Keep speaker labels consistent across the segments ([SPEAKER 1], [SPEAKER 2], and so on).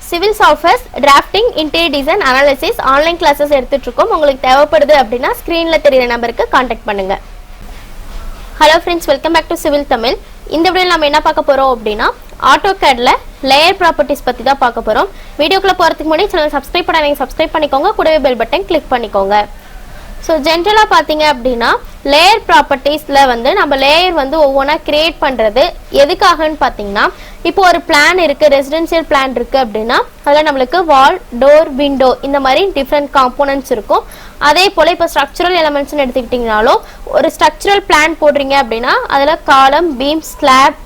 [SPEAKER 1] Civil softwares drafting interior design analysis online classes எடுத்துட்டு இருக்கோம். உங்களுக்கு தேவைப்படுது அப்படின்னா ஸ்க்ரீனில் தெரியுற நம்பருக்கு காண்டாக்ட் பண்ணுங்க. Hello friends, welcome back to civil Tamil. இந்த வீடியோவில் நம்ம என்ன பார்க்க போகிறோம் அப்படின்னா ஆட்டோகேட்ல லேயர் ப்ராப்பர்ட்டிஸ் பற்றி தான் பார்க்க போகிறோம். வீடியோக்குள்ளே போகிறதுக்கு முன்னாடி சேனல் சப்ஸ்கிரைப் பண்ணாதீங்க, சப்ஸ்கிரைப் பண்ணிக்கோங்க, கூடவே பெல் பட்டன் கிளிக் பண்ணிக்கோங்க. ஸோ ஜென்ரலாக பார்த்தீங்க அப்படின்னா லேயர் ப்ராப்பர்ட்டிஸில் வந்து நம்ம லேயர் வந்து ஒவ்வொன்றா கிரியேட் பண்ணுறது எதுக்காகன்னு பார்த்தீங்கன்னா, இப்போ ஒரு பிளான் இருக்குது, ரெசிடென்சியல் பிளான் இருக்குது அப்படின்னா அதில் நம்மளுக்கு வால், டோர், விண்டோ இந்த மாதிரி டிஃப்ரெண்ட் காம்போனன்ட்ஸ் இருக்கும். அதே போல் இப்போ ஸ்ட்ரக்சரல் எலமெண்ட்ஸ்னு எடுத்துக்கிட்டிங்கனாலும் ஒரு ஸ்ட்ரக்சரல் பிளான் போடுறீங்க அப்படின்னா அதில் காலம், பீம், ஸ்லாப்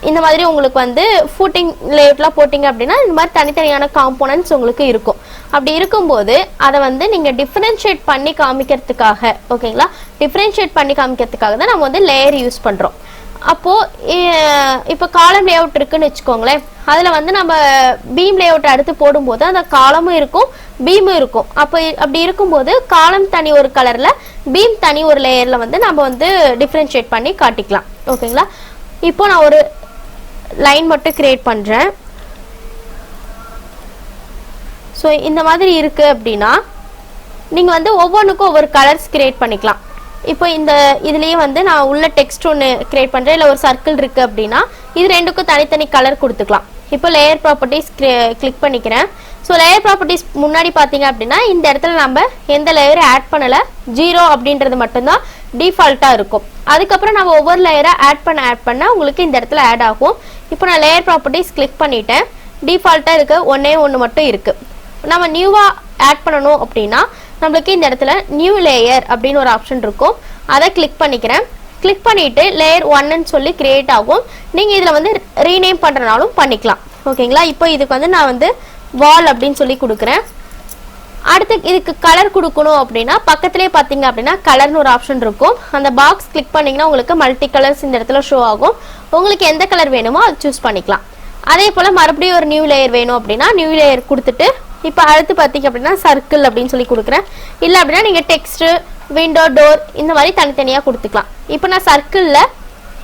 [SPEAKER 1] இந்த மாதிரி உங்களுக்கு வந்து ஃபூட்டிங் லேஅவுட்லாம் போட்டிங்க அப்படின்னா இந்த மாதிரி தனித்தனியான காம்போனன்ட்ஸ் உங்களுக்கு இருக்கும். அப்படி இருக்கும்போது அதை வந்து நீங்கள் டிஃப்ரென்ஷியேட் பண்ணி காமிக்கிறதுக்காக, ஓகேங்களா, டிஃப்ரென்ஷியேட் பண்ணி காமிக்கிறதுக்காக தான் நம்ம வந்து லேயர் யூஸ் பண்ணுறோம். அப்போது இப்போ காலம் லேஅவுட் இருக்குன்னு வச்சுக்கோங்களேன், அதில் வந்து நம்ம பீம் லேஅவுட் அடுத்து போடும்போது அந்த காலமும் இருக்கும், பீமும் இருக்கும். அப்படி இருக்கும்போது காலம் தனி ஒரு கலரில், பீம் தனி ஒரு லேயரில் வந்து நம்ம வந்து டிஃப்ரென்ஷியேட் பண்ணி காட்டிக்கலாம். ஓகேங்களா, இப்போ நான் ஒரு லைன் மட்டும் கிரியேட் பண்ணுறேன். ஸோ இந்த மாதிரி இருக்குது அப்படின்னா நீங்கள் வந்து ஒவ்வொன்றுக்கும் ஒவ்வொரு கலர்ஸ் கிரியேட் பண்ணிக்கலாம். இப்போ இந்த இதுலேயே வந்து நான் உள்ள டெக்ஸ்ட் ஒன்று கிரியேட் பண்ணுறேன், இல்லை ஒரு சர்க்கிள் இருக்குது அப்படின்னா இது ரெண்டுக்கும் தனித்தனி கலர் கொடுத்துக்கலாம். இப்போ லேயர் ப்ராப்பர்ட்டிஸ் கிளிக் பண்ணிக்கிறேன். ஸோ லேயர் ப்ராப்பர்ட்டிஸ் முன்னாடி பார்த்தீங்க அப்படின்னா இந்த இடத்துல நம்ம எந்த லேயரும் ஆட் பண்ணலை, 0 அப்படின்றது மட்டும்தான் டிஃபால்ட்டாக இருக்கும். அதுக்கப்புறம் நம்ம ஒவ்வொரு லேயராக ஆட் பண்ண உங்களுக்கு இந்த இடத்துல ஆட் ஆகும். இப்போ நான் லேயர் ப்ராப்பர்ட்டிஸ் கிளிக் பண்ணிட்டேன். டிஃபால்ட்டாக இருக்க ஒன்றே ஒன்று மட்டும் இருக்குது. நம்ம நியூவாக ஆட் பண்ணணும் அப்படின்னா நம்மளுக்கு இந்த இடத்துல நியூ லேயர் அப்படின்னு ஒரு ஆப்ஷன் இருக்கும், அதை கிளிக் பண்ணிக்கிறேன். கிளிக் பண்ணிவிட்டு லேயர் 1ன்னு சொல்லி கிரியேட் ஆகும். நீங்கள் இதில் வந்து ரீநேம் பண்ணுறனாலும் பண்ணிக்கலாம். ஓகேங்களா, இப்போ இதுக்கு வந்து நான் வந்து வால் அப்படின்னு சொல்லி கொடுக்குறேன். அடுத்து இதுக்கு கலர் கொடுக்கணும் அப்படின்னா பக்கத்துலேயே பார்த்தீங்க அப்படின்னா கலர்னு ஒரு ஆப்ஷன் இருக்கும். அந்த பாக்ஸ் கிளிக் பண்ணிங்கன்னா உங்களுக்கு மல்டி கலர்ஸ் இந்த இடத்துல ஷோ ஆகும். உங்களுக்கு எந்த கலர் வேணுமோ அது சூஸ் பண்ணிக்கலாம். அதே போல் மறுபடியும் ஒரு நியூ லேயர் வேணும் அப்படின்னா நியூ லேயர் கொடுத்துட்டு இப்போ அடுத்து பார்த்தீங்க அப்படின்னா சர்க்கிள் அப்படின்னு சொல்லி கொடுக்குறேன். இல்லை அப்படின்னா நீங்கள் டெக்ஸ்ட்டு, விண்டோ, டோர் இந்த மாதிரி தனித்தனியாக கொடுத்துக்கலாம். இப்போ நான் சர்க்கிளில்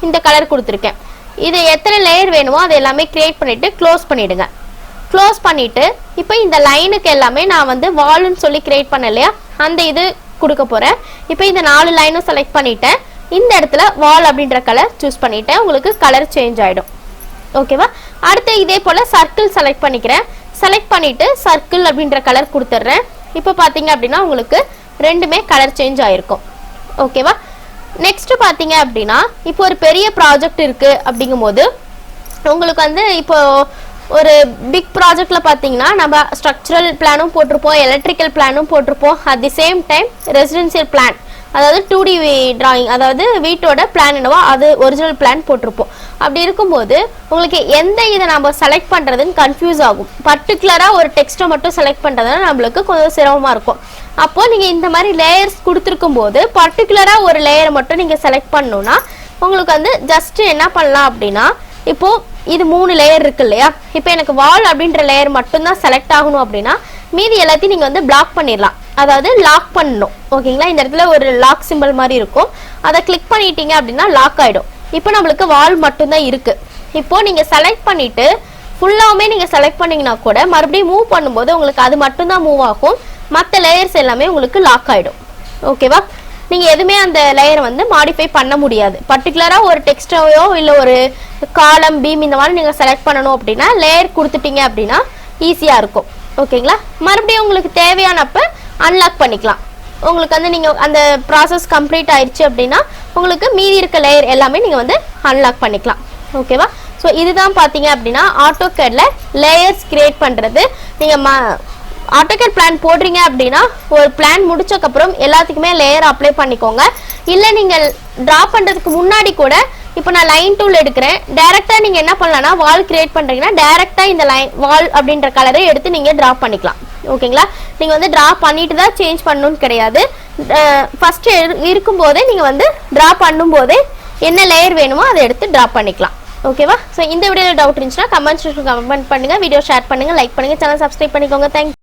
[SPEAKER 1] இந்த கலர் கொடுத்துருக்கேன். இது எத்தனை லேயர் வேணுமோ அதை எல்லாமே கிரியேட் பண்ணிவிட்டு க்ளோஸ் பண்ணிவிடுங்க. க்ளோஸ் பண்ணிவிட்டு இப்போ இந்த லைனுக்கு எல்லாமே நான் வந்து வால்னு சொல்லி கிரியேட் பண்ண இல்லையா, அந்த இது கொடுக்க போகிறேன். இப்போ இந்த 4 லைனும் செலக்ட் பண்ணிவிட்டேன். இந்த இடத்துல வால் அப்படின்ற கலர் சூஸ் பண்ணிவிட்டேன். உங்களுக்கு கலர் சேஞ்ச் ஆகிடும். ஓகேவா, அடுத்து இதே போல் சர்க்கிள் செலக்ட் பண்ணிக்கிறேன். செலக்ட் பண்ணிவிட்டு சர்க்கிள் அப்படின்ற கலர் கொடுத்துட்றேன். இப்போ பார்த்தீங்க அப்படின்னா உங்களுக்கு ரெண்டுமே கலர் சேஞ்ச் ஆகிருக்கும். ஓகேவா, நெக்ஸ்ட்டு பார்த்தீங்க அப்படின்னா இப்போ ஒரு பெரிய ப்ராஜெக்ட் இருக்குது அப்படிங்கும்போது உங்களுக்கு வந்து இப்போ ஒரு பிக் ப்ராஜெக்டில் பார்த்தீங்கன்னா நம்ம ஸ்ட்ரக்சரல் பிளானும் போட்டிருப்போம், எலக்ட்ரிக்கல் பிளானும் போட்டிருப்போம், at the same time residential plan, அதாவது 2D டிராயிங், அதாவது வீட்டோட பிளான் என்னவோ அது ஒரிஜினல் பிளான் போட்டிருப்போம். அப்படி இருக்கும்போது உங்களுக்கு எந்த இதை நம்ம செலக்ட் பண்ணுறதுன்னு கன்ஃபியூஸ் ஆகும். பர்டிகுலராக ஒரு டெக்ஸ்ட்டை மட்டும் செலக்ட் பண்ணுறதுனா நம்மளுக்கு கொஞ்சம் சிரமமாக இருக்கும். அப்போது நீங்கள் இந்த மாதிரி லேயர்ஸ் கொடுத்துருக்கும் போது பர்டிகுலராக ஒரு லேயரை மட்டும் நீங்கள் செலக்ட் பண்ணணுன்னா உங்களுக்கு வந்து ஜஸ்ட்டு என்ன பண்ணலாம் அப்படின்னா, இப்போது இது 3 லேயர் இருக்கு இல்லையா, இப்போ எனக்கு வால் அப்படின்ற லேயர் மட்டும்தான் செலக்ட் ஆகணும் அப்படின்னா மீதி எல்லாத்தையும் நீங்கள் வந்து பிளாக் பண்ணிடலாம், அதாவது லாக் பண்ணணும். ஓகேங்களா, இந்த இடத்துல ஒரு லாக் சிம்பிள் மாதிரி இருக்கும், அதை கிளிக் பண்ணிட்டீங்க அப்படின்னா லாக் ஆகிடும். இப்போ நம்மளுக்கு வால் மட்டும்தான் இருக்குது. இப்போது நீங்கள் செலக்ட் பண்ணிவிட்டு ஃபுல்லாகவுமே நீங்கள் செலக்ட் பண்ணிங்கன்னா கூட மறுபடியும் மூவ் பண்ணும்போது உங்களுக்கு அது மட்டும்தான் மூவ் ஆகும், மற்ற லேயர்ஸ் எல்லாமே உங்களுக்கு லாக் ஆகிடும். ஓகேவா, நீங்கள் எதுவுமே அந்த லேயரை வந்து மாடிஃபை பண்ண முடியாது. பர்டிகுலராக ஒரு டெக்ஸ்டையோ இல்லை ஒரு காலம், பீம் இந்த மாதிரி நீங்கள் செலக்ட் பண்ணணும் அப்படின்னா லேயர் கொடுத்துட்டீங்க அப்படின்னா ஈஸியாக இருக்கும். ஓகேங்களா, மறுபடியும் உங்களுக்கு தேவையானப்போ அன்லாக் பண்ணிக்கலாம். உங்களுக்கு வந்து நீங்கள் அந்த ப்ராசஸ் கம்ப்ளீட் ஆயிடுச்சு அப்படின்னா உங்களுக்கு மீதி இருக்க லேயர் எல்லாமே நீங்கள் வந்து அன்லாக் பண்ணிக்கலாம். ஓகேவா, ஸோ இதுதான் பார்த்தீங்க அப்படின்னா ஆட்டோகேடில் லேயர்ஸ் கிரியேட் பண்ணுறது. நீங்கள் ஆட்டோகேட் பிளான் போடுறீங்க அப்படின்னா ஒரு பிளான் முடிச்சக்கப்புறம் எல்லாத்துக்குமே லேயர் அப்ளை பண்ணிக்கோங்க. இல்லை நீங்கள் ட்ரா பண்ணுறதுக்கு முன்னாடி கூட இப்போ நான் லைன் டூல் எடுக்கிறேன், டேரெக்டாக நீங்கள் என்ன பண்ணலாம்னா வால் கிரியேட் பண்ணுறீங்கன்னா டேரெக்டாக இந்த லைன் வால் அப்படின்ற கலரை எடுத்து நீங்கள் ட்ரா பண்ணிக்கலாம். ஓகேங்களா, நீங்கள் வந்து ட்ரா பண்ணிட்டு தான் சேஞ்ச் பண்ணணும்னு கிடையாது. ஃபஸ்ட்டு இருக்கும்போதே நீங்கள் வந்து ட்ரா பண்ணும்போதே என்ன லேயர் வேணுமோ அதை எடுத்து ட்ரா பண்ணிக்கலாம். ஓகேவா, ஸோ இந்த வீடியோவில் டவுட் இருந்துச்சுன்னா கமெண்ட் பண்ணுங்கள், வீடியோ ஷேர் பண்ணுங்கள், லைக் பண்ணுங்கள், சேனல் சப்ஸ்கிரைப் பண்ணிக்கோங்க. தேங்க்யூ.